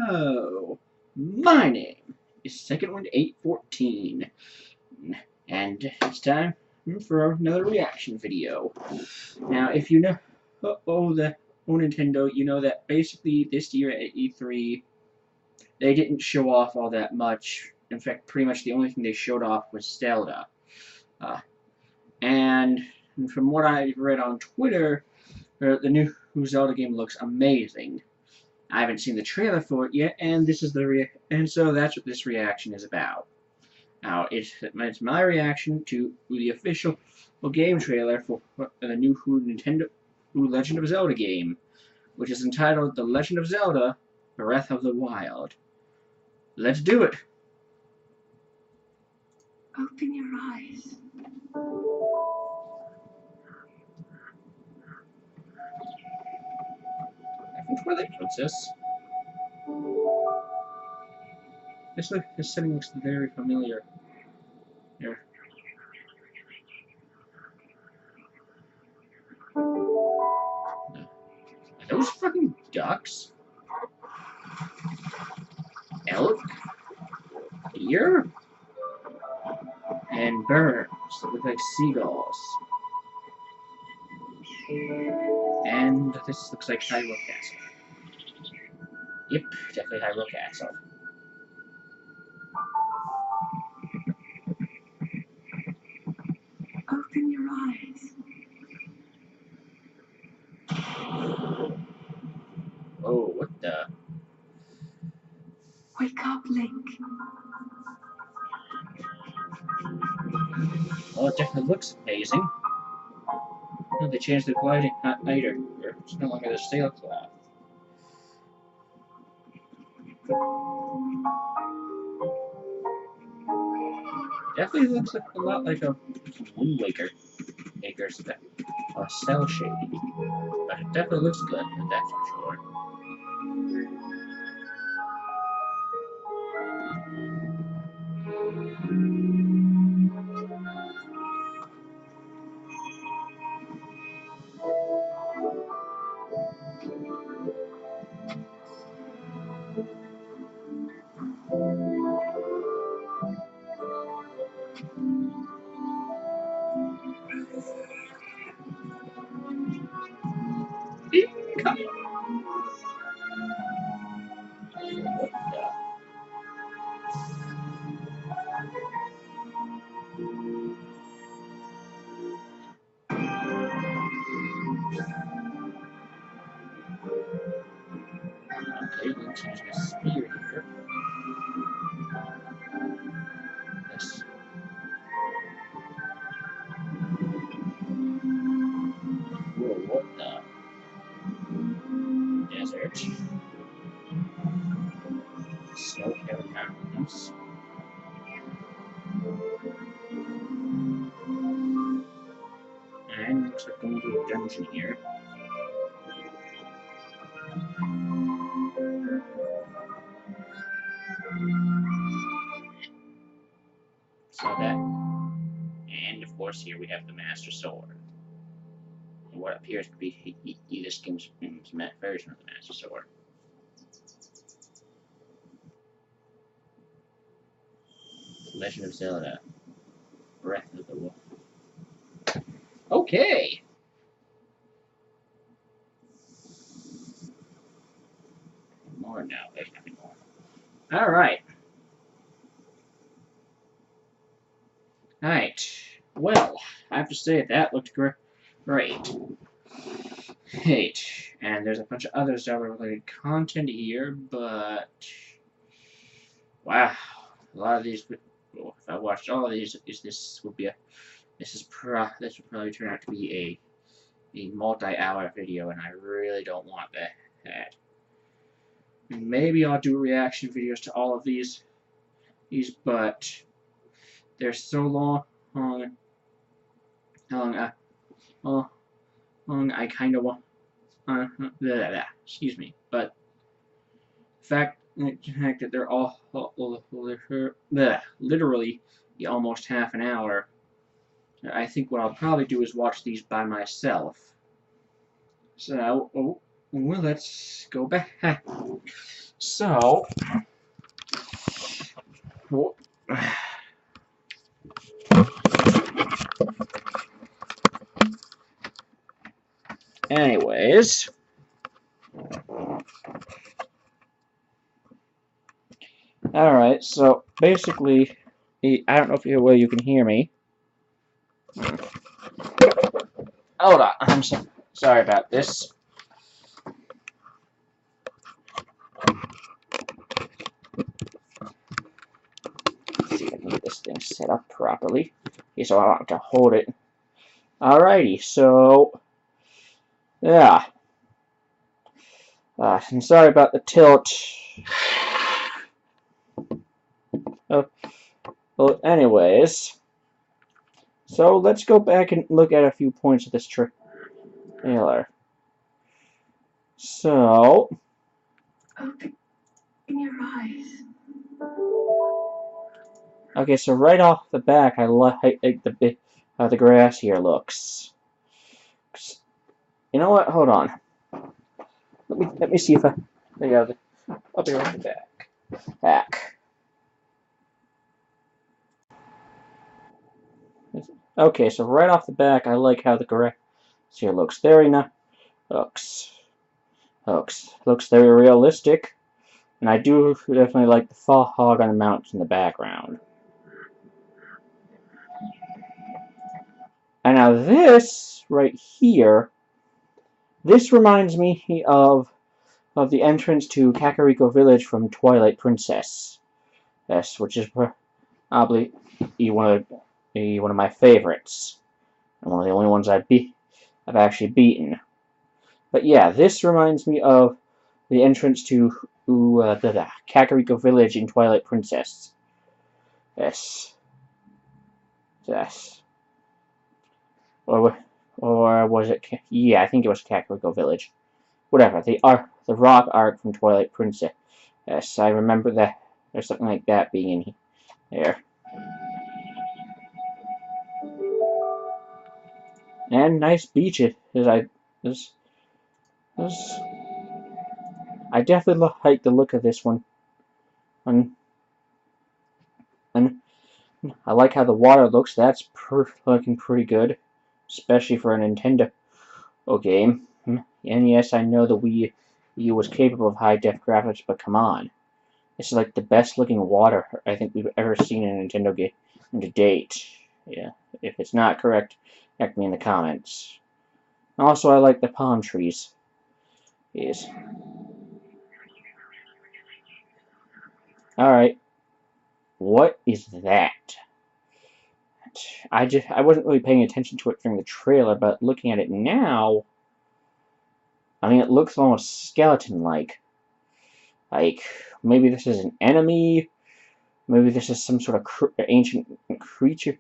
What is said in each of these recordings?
Hello, my name is Second Wind 814, and it's time for another reaction video. Now, if you know Nintendo, you know that basically this year at E3, they didn't show off all that much. In fact, pretty much the only thing they showed off was Zelda. And from what I've read on Twitter, the new Zelda game looks amazing. I haven't seen the trailer for it yet, and this is so that's what this reaction is about. Now, it's my reaction to the official game trailer for the new Nintendo Legend of Zelda game, which is entitled The Legend of Zelda: Breath of the Wild. Let's do it. Open your eyes. Where they princess? This setting looks very familiar. Here. Are those fucking ducks? Elk? Deer? And birds that look like seagulls. And this looks like Hyrule Castle. Yep, definitely Hyrule Castle. Open your eyes. Oh, what the? Wake up, Link. Oh, it definitely looks amazing. Oh, they changed the gliding either. It's no longer the sailcloth. Definitely looks like a lot like a Wind Waker. Maker's cell shading. But it definitely looks good, that's for sure. Okay, Link's using a spear here. Yes. Whoa, what the? Desert. Snow-covered mountains. And looks like going to a dungeon here. So that. And of course, here we have the Master Sword. And what appears to be this game's version of the Master Sword. Legend of Zelda: Breath of the Wild. Okay. More now. There's nothing more. All right. Alright, well, I have to say that looked great. And there's a bunch of other Zelda-related content here, but wow, a lot of these. Well, if I watched all of these, this would probably turn out to be a multi-hour video, and I really don't want that. And maybe I'll do reaction videos to all of these, but they're so long, I kind of want, excuse me, but the fact that they're all literally almost half an hour, I think what I'll probably do is watch these by myself. So, well, let's go back. So, anyways, alright, so basically, I don't know if you can hear me. Hold on, I'm sorry about this. Let's see if I can get this thing set up properly. Okay, so I want to hold it. Alrighty, so yeah. I'm sorry about the tilt. Well, anyways, so let's go back and look at a few points of this trailer. So, Open your eyes. okay, so right off the back, I like how the grass here looks. You know what? Hold on. Let me see if I got it. I'll be right back. Okay, so right off the back, I like how the grass here looks. Very nice. Looks very realistic. And I do definitely like the fog on the mountains in the background. And now this right here, this reminds me of the entrance to Kakariko Village from Twilight Princess. Yes, which is probably one of my favorites, and one of the only ones I've actually beaten. But yeah, this reminds me of the entrance to the Kakariko Village in Twilight Princess. Yes. Or was it? Yeah, I think it was Kakariko Village. Whatever. The rock art from Twilight Princess. Yes, I remember that. There's something like that being in here. And nice beaches. I definitely like the look of this one. And I like how the water looks. That's looking pretty good, especially for a Nintendo game. And yes, I know the Wii U was capable of high-def graphics, but come on. This is like the best-looking water I think we've ever seen in a Nintendo game to date. Yeah, if it's not correct, correct me in the comments. Also, I like the palm trees. Yes. Alright. What is that? I wasn't really paying attention to it during the trailer, but looking at it now, I mean, it looks almost skeleton-like. Like, maybe this is an enemy, maybe this is some sort of ancient creature,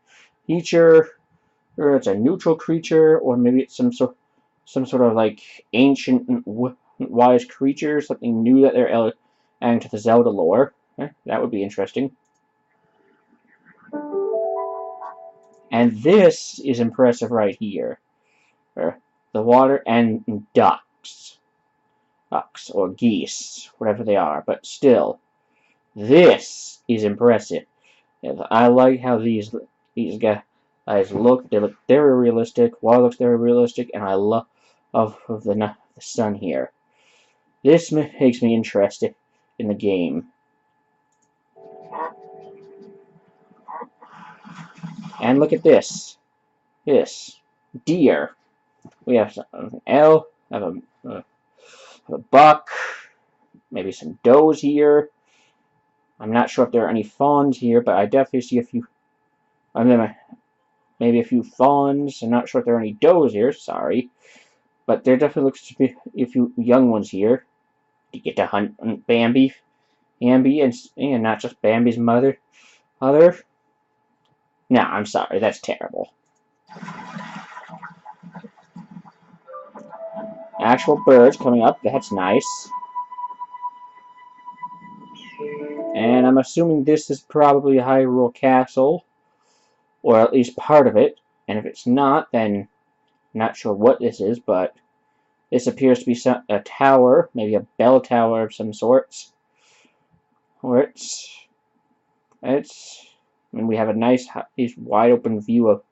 or it's a neutral creature, or maybe it's some sort of like ancient wise creature, something new that they're adding to the Zelda lore. That would be interesting. And this is impressive right here. The water and ducks or geese, whatever they are, but still, this is impressive. I like how these guys look. They look very realistic. Water looks very realistic, and I love the sun here. This makes me interested in the game. And look at this. Deer. We have an elk, have a buck, maybe some does here. I'm not sure if there are any fawns here, but I definitely see a few. Maybe a few fawns. I'm not sure if there are any does here. Sorry, but there definitely looks to be a few young ones here. You get to hunt Bambi, and not just Bambi's mother. No, I'm sorry, that's terrible. Actual birds coming up. That's nice. And I'm assuming this is probably Hyrule Castle, or at least part of it. And if it's not, then I'm not sure what this is, but this appears to be a tower, maybe a bell tower of some sorts. and we have a nice wide open view of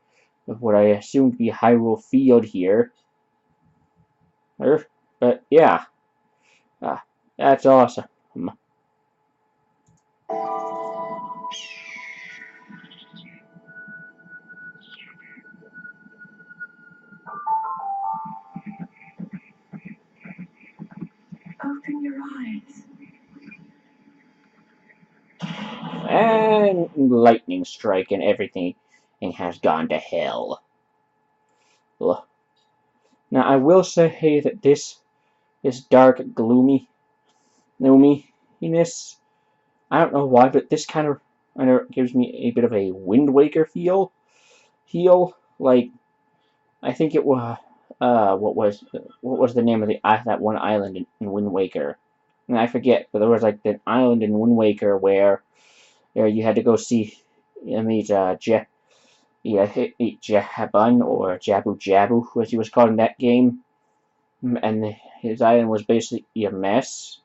what I assume to be Hyrule Field here. But yeah, uh, that's awesome. Open your eyes. And lightning strike and everything has gone to hell. Ugh. Now I will say that this dark, gloominess, I don't know why, but this kind of gives me a bit of a Wind Waker feel. Like I think it was what was the name of that one island in Wind Waker? And I forget, but there was like the island in Wind Waker where you had to go see meet Jahabun or Jabu Jabu, as he was called in that game, and his island was basically a mess.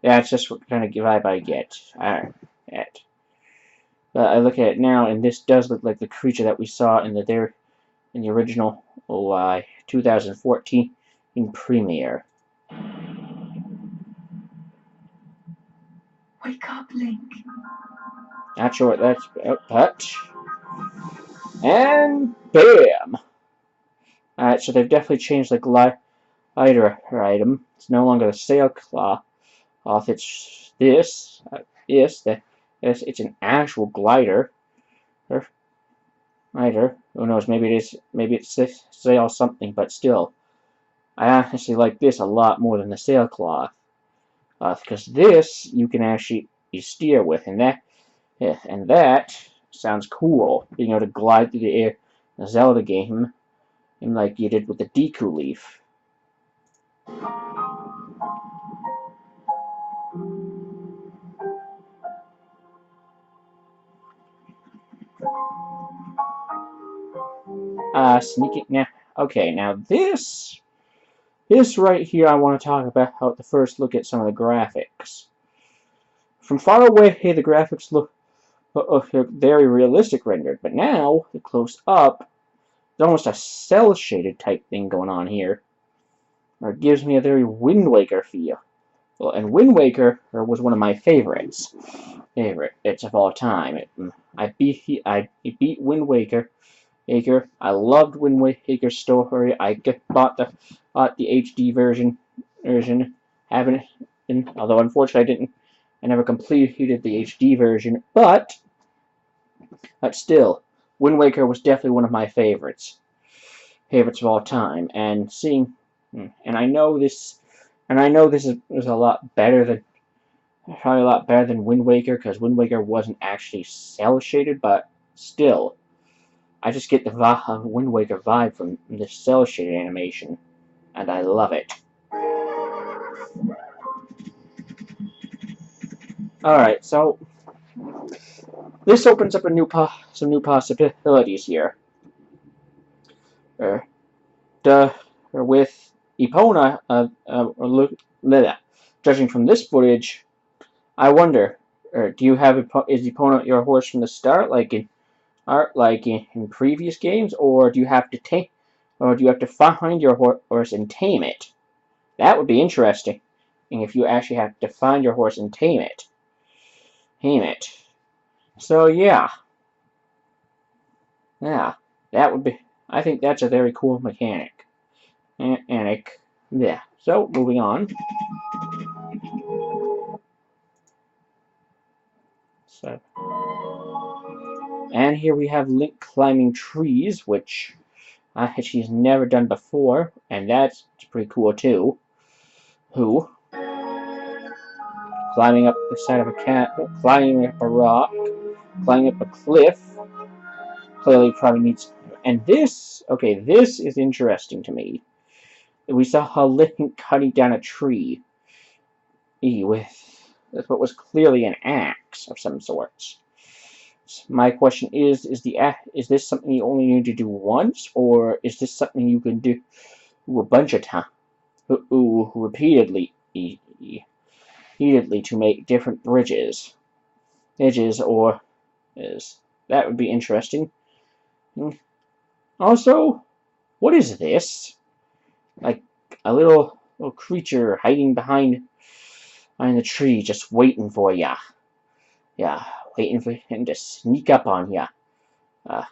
That's just what kind of vibe I get. I look at it now, and this does look like the creature that we saw in the original 2014 in premiere. Wake up, Link. Not sure what that's about, but and bam! Alright, so they've definitely changed the glider item. It's no longer the sailcloth. It's this. It's an actual glider. Who knows? Maybe it's this sail something, but still, I honestly like this a lot more than the sailcloth. Because this you can actually steer with, and that sounds cool. Being able to glide through the air in a Zelda game, and like you did with the Deku Leaf. Sneaking now. Okay, now this right here, I want to talk about the first look at some of the graphics. From far away, hey, the graphics look very realistic rendered, but now, close up, there's almost a cel-shaded type thing going on here. It gives me a very Wind Waker feel. Well, and Wind Waker was one of my favorites of all time. I beat Wind Waker. I loved Wind Waker's story. I bought the HD version. Haven't, although unfortunately I never completed the HD version. But still, Wind Waker was definitely one of my favorites of all time. And I know this is a lot better than. Probably a lot better than Wind Waker, because Wind Waker wasn't actually cel-shaded, but still, I just get the Wind Waker vibe from this cel-shaded animation, and I love it. Alright, so this opens up some new possibilities here. With Epona, judging from this footage, I wonder, do you have is Epona your horse from the start, like in previous games, or do you have to find your horse and tame it? That would be interesting. And if you actually have to find your horse and tame it. So yeah, that would be. I think that's a very cool mechanic. Yeah. So moving on. So. And here we have Link climbing trees, which she's never done before, and that's pretty cool too. Climbing up the side of a climbing up a rock, climbing up a cliff. Clearly probably needs. And this is interesting to me. We saw how Link cutting down a tree with what was clearly an axe of some sorts. My question is this something you only need to do once, or is this something you can do a bunch of times, repeatedly to make different bridges? edges, or is that would be interesting. Also, what is this? Like a little creature hiding behind the tree, just waiting for ya. Yeah, waiting for him to sneak up on ya. Uh,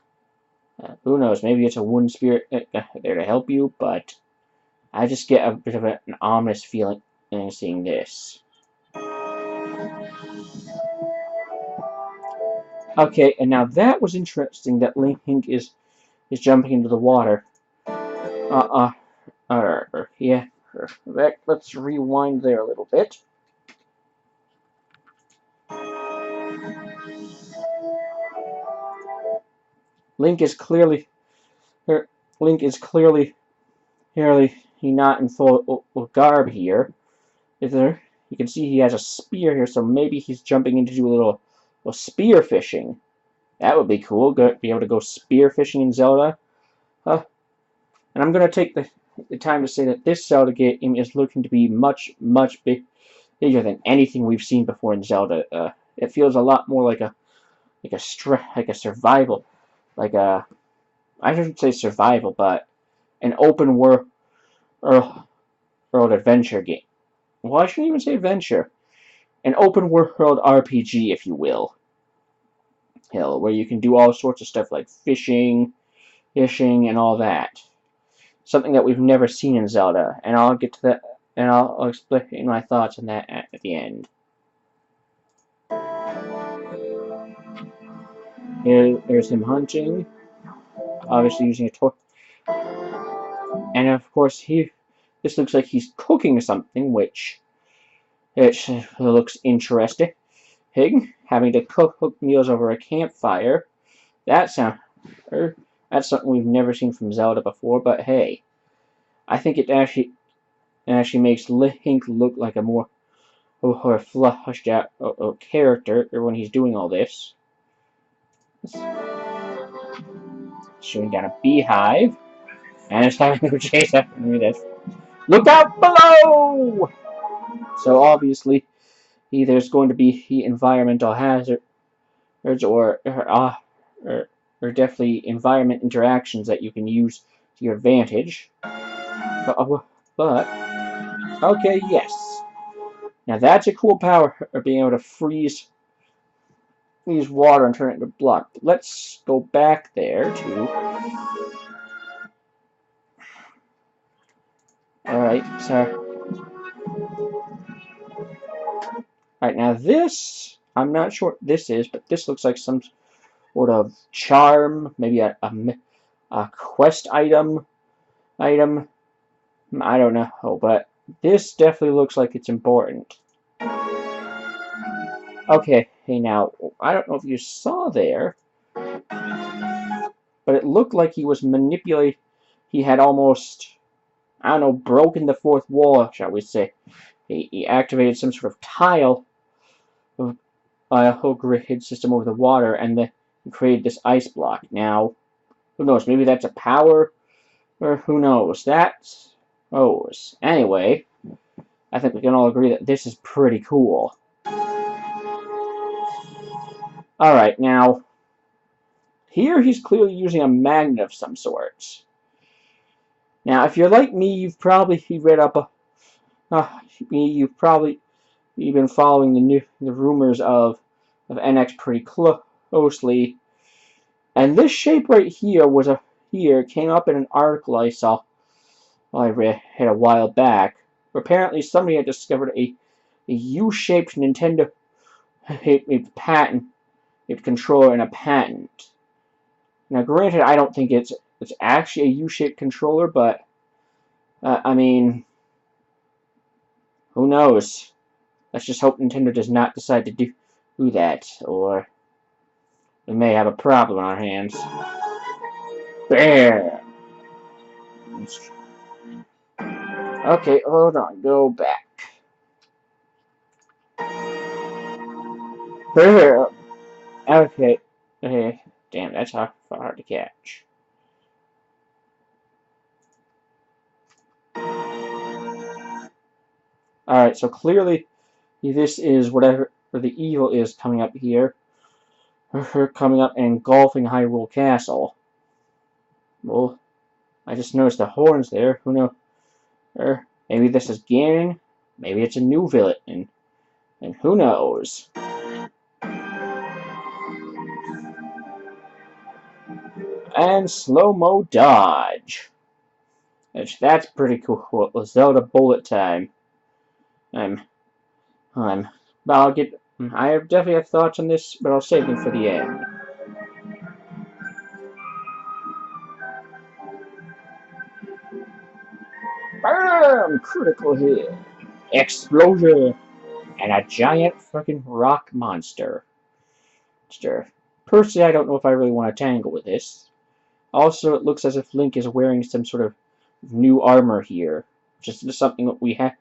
who knows? Maybe it's a wooden spirit there to help you, but I just get a bit of an ominous feeling seeing this. Okay, and now that was interesting that Link is jumping into the water. Yeah. Let's rewind there a little bit. Link is clearly, Link is clearly not in full garb here. Is there? You can see he has a spear here, so maybe he's jumping in to do a little spear fishing. That would be cool. Be able to go spear fishing in Zelda. And I'm gonna take the time to say that this Zelda game is looking to be much bigger than anything we've seen before in Zelda. It feels a lot more like a survival, like a I shouldn't say survival, but an open world adventure game. Well, I shouldn't even say adventure. An open world RPG, if you will. Hell, where you can do all sorts of stuff like fishing, and all that. Something that we've never seen in Zelda, and I'll get to that, and I'll explain my thoughts on that at the end. There's him hunting, obviously using a toy, and of course this looks like he's cooking something, which looks interesting. Having to cook meals over a campfire. That's something we've never seen from Zelda before, but hey, I think it actually makes Link look like a more flushed out character when he's doing all this. Shooting down a beehive, and it's time to chase after me. Look out below! So obviously, there's going to be environmental hazards or definitely environment interactions that you can use to your advantage. But okay, yes. Now that's a cool power, being able to freeze water and turn it into blood. But let's go back there to. Alright, so. Alright, now this, I'm not sure what this is, but this looks like some sort of charm, maybe a quest item. I don't know, but this definitely looks like it's important. Okay, hey now, I don't know if you saw there, but it looked like he was manipulating, he had almost, I don't know, broken the fourth wall, shall we say. He activated some sort of tile of a whole grid system over the water, and then he created this ice block. Now, who knows, maybe that's a power, or who knows, anyway, I think we can all agree that this is pretty cool. Alright, now, here he's clearly using a magnet of some sort. Now, if you're like me, you've probably read up, you've probably been following the rumors of NX pretty closely, and this shape right here came up in an article I saw I read a while back. Where apparently somebody had discovered a U-shaped Nintendo patent, a controller, and a patent. Now, granted, I don't think it's actually a U-shaped controller, but I mean, who knows? Let's just hope Nintendo does not decide to do that, or we may have a problem on our hands. There. Okay, hold on. Go back. There. Okay. Okay. Damn, that's hard to catch. Alright, so clearly this is whatever where the evil is coming up here. Her coming up and engulfing Hyrule Castle. Well, I just noticed the horns there. Who knows? Maybe this is Ganon. Maybe it's a new villain. And who knows? And slow-mo dodge. That's pretty cool. Zelda bullet time. I'm. I'll get. I definitely have thoughts on this, but I'll save them for the end. Bam! Critical hit. Explosion! And a giant freaking rock monster. Personally, I don't know if I really want to tangle with this. Also, it looks as if Link is wearing some sort of new armor here. Just something that we have.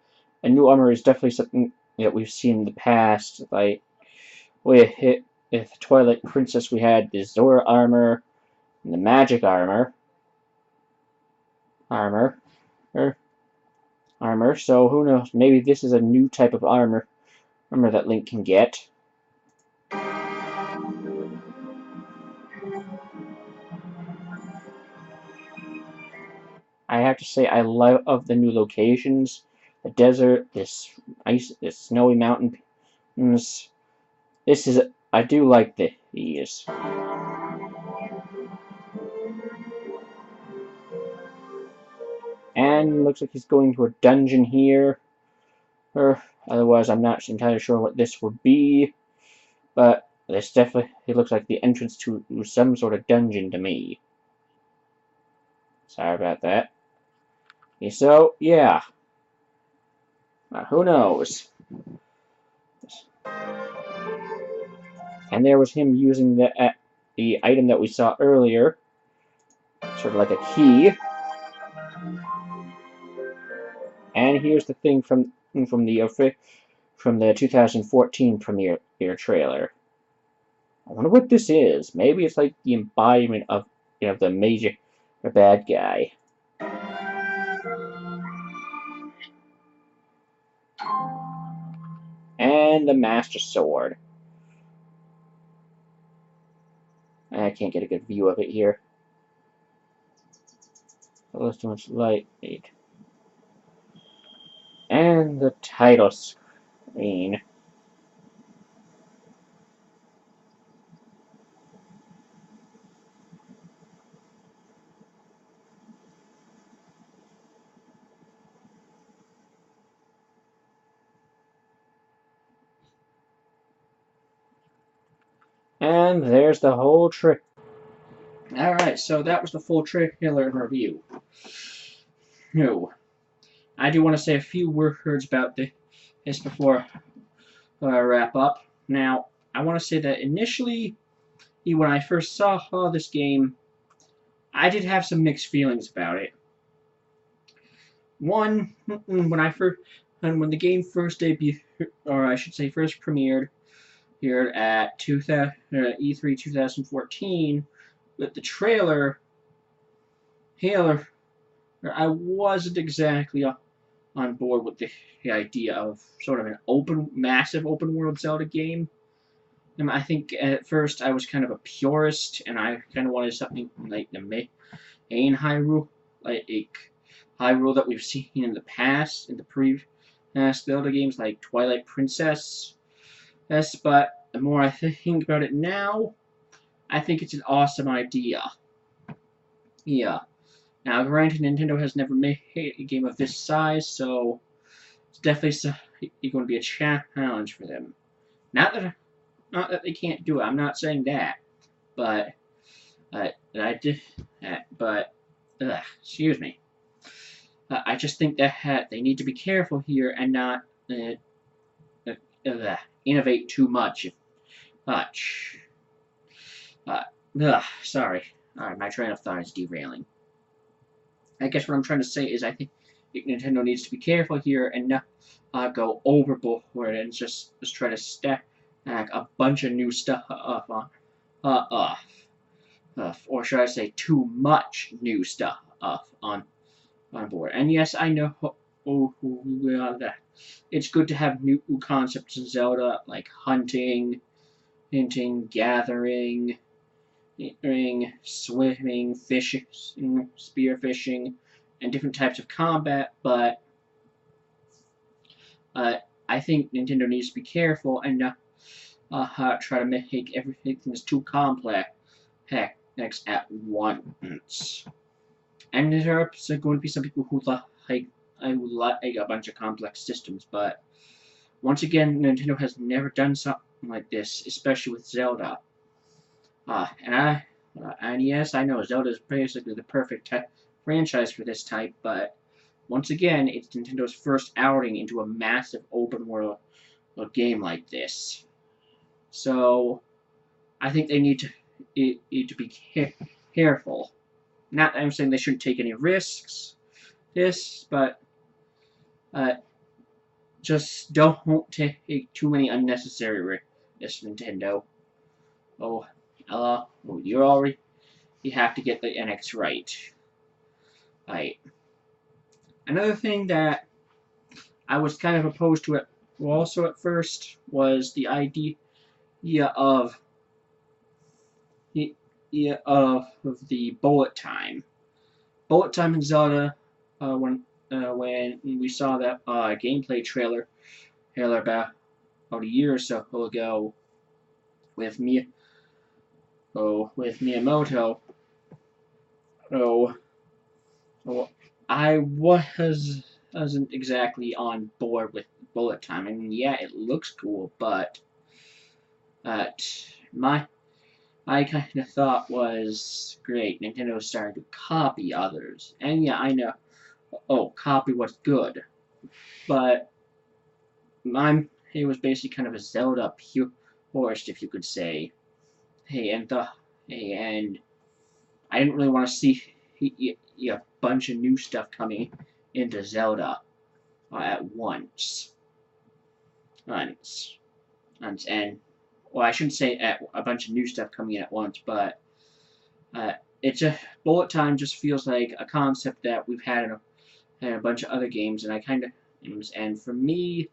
A new armor is definitely something that we've seen in the past. Like, with Twilight Princess, we had the Zora armor, and the magic armor. So who knows? Maybe this is a new type of armor that Link can get. I have to say, I love the new locations. The desert, this snowy mountains. I do like these. And looks like he's going to a dungeon here. Otherwise, I'm not entirely sure what this would be. But this definitely, it looks like the entrance to some sort of dungeon to me. Sorry about that. So, yeah. Who knows? And there was him using the item that we saw earlier. Sort of like a key. And here's the thing from the 2014 premiere trailer. I wonder what this is. Maybe it's like the embodiment of the major bad guy. And the Master Sword. I can't get a good view of it here. Let's do much light. And the title screen. And there's the whole trick. Alright, so that was the full trailer review. No. I do want to say a few words about this before I wrap up. Now, I want to say that initially, when I first saw this game, I did have some mixed feelings about it. One, when the game first debuted, or I should say first premiered here at E3 2014, with the trailer, I wasn't exactly on board with the idea of sort of an massive open world Zelda game. I think at first I was kind of a purist, and I kind of wanted something like the main Hyrule, like Hyrule that we've seen in the past, in the previous Zelda games like Twilight Princess. But the more I think about it now, I think it's an awesome idea. Yeah. Now, granted, Nintendo has never made a game of this size, so it's definitely going to be a challenge for them. Not that they can't do it. I'm not saying that, but excuse me. I just think that they need to be careful here and not innovate too much. Sorry. Alright, my train of thought is derailing. I guess what I'm trying to say is I think Nintendo needs to be careful here and not go overboard and just try to stack a bunch of new stuff on, or should I say too much new stuff on board. And yes, I know that. It's good to have new concepts in Zelda like hunting, gathering, swimming, fishing, spearfishing, and different types of combat. But uh, I think Nintendo needs to be careful and not try to make everything too complex at once. And there are going to be some people who like I would like a bunch of complex systems, but once again, Nintendo has never done something like this, especially with Zelda. And yes, I know Zelda is basically the perfect franchise for this type, but once again, it's Nintendo's first outing into a massive open world game like this. So I think they need to be careful. Not that I'm saying they shouldn't take any risks, but uh, just don't take too many unnecessary risks, Nintendo. Oh, you have to get the NX right. Right. Another thing that I was kind of opposed to it also at first was the idea of the bullet time. Bullet time in Zelda, when we saw that gameplay trailer about a year or so ago with Miyamoto. Oh, oh, I wasn't exactly on board with bullet time. I mean, yeah, it looks cool, but my kind of thought was great. Nintendo's starting to copy others, and yeah, I know. Oh, copy what's good, but it was basically kind of a Zelda purist, if you could say. Hey, and I didn't really want to see a bunch of new stuff coming into Zelda at once. And well, I shouldn't say at a bunch of new stuff coming in at once, but it's a bullet time just feels like a concept that we've had in a bunch of other games, and I kind of and for me,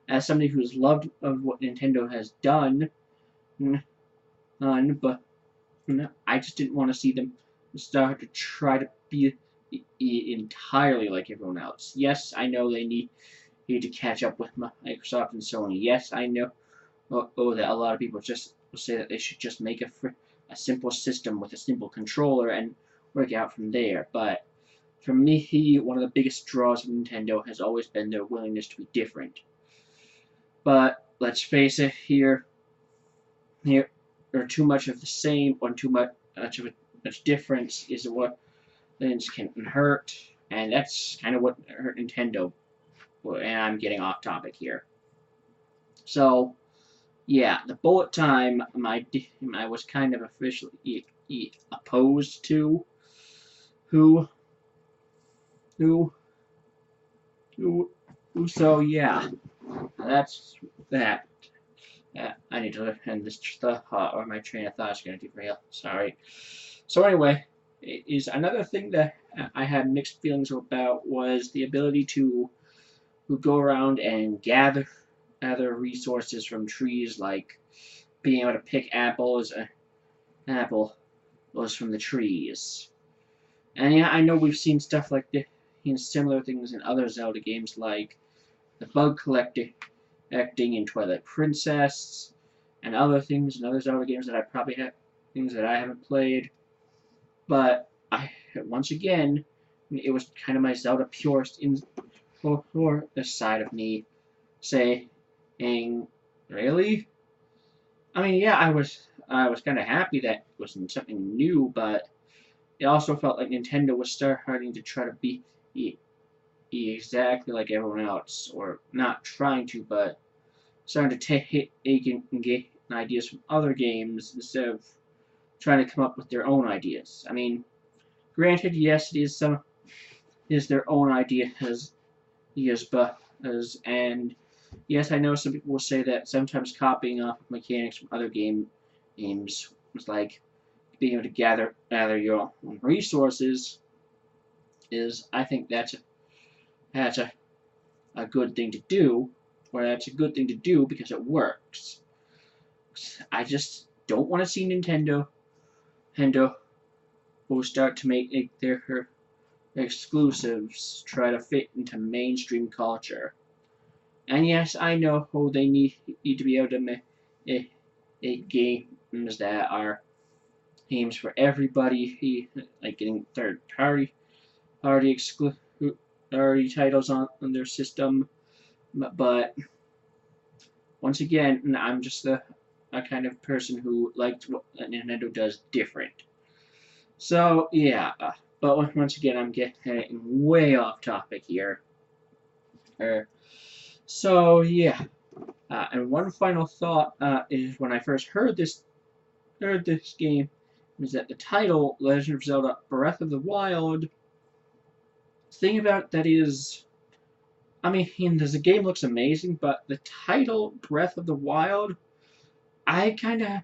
as somebody who's loved of what Nintendo has done, but I just didn't want to see them start to try to be entirely like everyone else. Yes, I know they need to catch up with Microsoft and Sony. Yes, I know that a lot of people just will say that they should just make a simple system with a simple controller and work out from there. But for me, one of the biggest draws of Nintendo has always been their willingness to be different. But let's face it, here or too much of the same or too much of a much difference is what things can hurt, and that's kind of what hurt Nintendo. And I'm getting off topic here. So, yeah, the bullet time I was kind of officially opposed to. Who, who, so yeah, that's that. I need to end this thought, or my train of thought is going to derail. Sorry. So anyway, is another thing that I had mixed feelings about was the ability to go around and gather resources from trees, like being able to pick apples from the trees. And yeah, I know we've seen stuff like this, similar things in other Zelda games, like the bug collecting in Twilight Princess, and other things in other Zelda games that I probably have things that I haven't played. But once again, it was kind of my Zelda purist for this side of me saying, really? I mean, yeah, I was kind of happy that it was something new, but it also felt like Nintendo was starting to try to be exactly like everyone else, or not trying to, but starting to take ideas from other games instead of trying to come up with their own ideas. I mean, granted, yes, it is their own ideas, and yes, I know some people will say that sometimes copying off of mechanics from other games was like being able to gather your own resources. I think that's a a good thing to do, or that's a good thing to do because it works. I just don't want to see Nintendo will start to make their exclusives try to fit into mainstream culture. And yes, I know they need to be able to make games that are games for everybody, like getting party titles on their system. But once again, I'm just a kind of person who liked what Nintendo does different. So yeah, but once again, I'm getting way off topic here. Uh, so yeah, and one final thought is when I first heard this game, is that the title Legend of Zelda: Breath of the Wild. The thing about that is, I mean, the game looks amazing, but the title Breath of the Wild, I kind of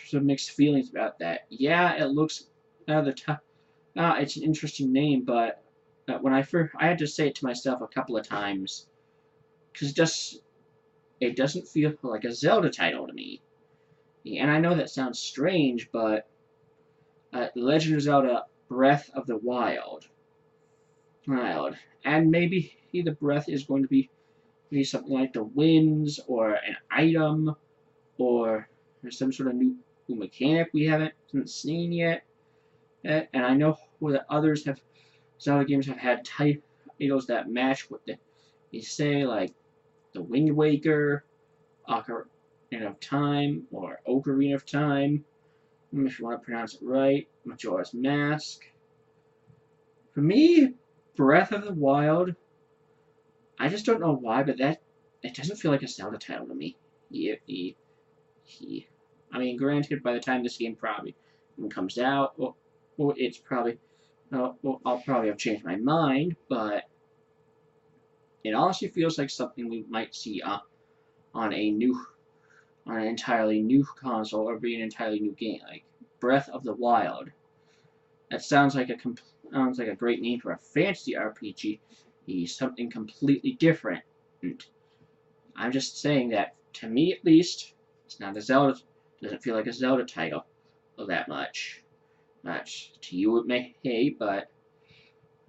some mixed feelings about that. Yeah, it looks it's an interesting name, but when I had to say it to myself a couple of times because it doesn't feel like a Zelda title to me. And I know that sounds strange, but Legend of Zelda: Breath of the Wild, and maybe the breath is going to be something like the winds or an item or some sort of new mechanic we haven't seen yet. And I know that others have Zelda games have had titles that match what they say, like the Wind Waker, Ocarina of Time, or Ocarina of Time, if you want to pronounce it right, Majora's Mask. For me, Breath of the Wild, I just don't know why, but it doesn't feel like a Zelda title to me. I mean, granted, by the time this game probably comes out, well it's probably, well, I'll probably have changed my mind, but it honestly feels like something we might see on an entirely new console or be an entirely new game, like Breath of the Wild. That sounds like a great name for a fantasy RPG. Something completely different. And I'm just saying that to me at least, it's not a Zelda. Doesn't feel like a Zelda title that much. Much to you it may, but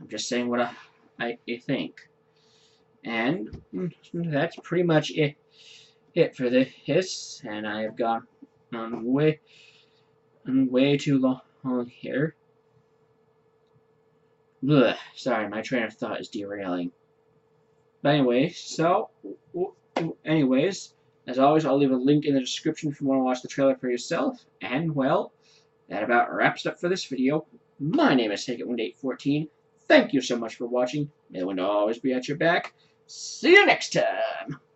I'm just saying what I think. And that's pretty much it for this. And I have gone on way too long here. Ugh, sorry, my train of thought is derailing. But anyways, as always, I'll leave a link in the description if you want to watch the trailer for yourself. And, well, that about wraps it up for this video. My name is TakeIt1814. Thank you so much for watching. May the wind always be at your back. See you next time!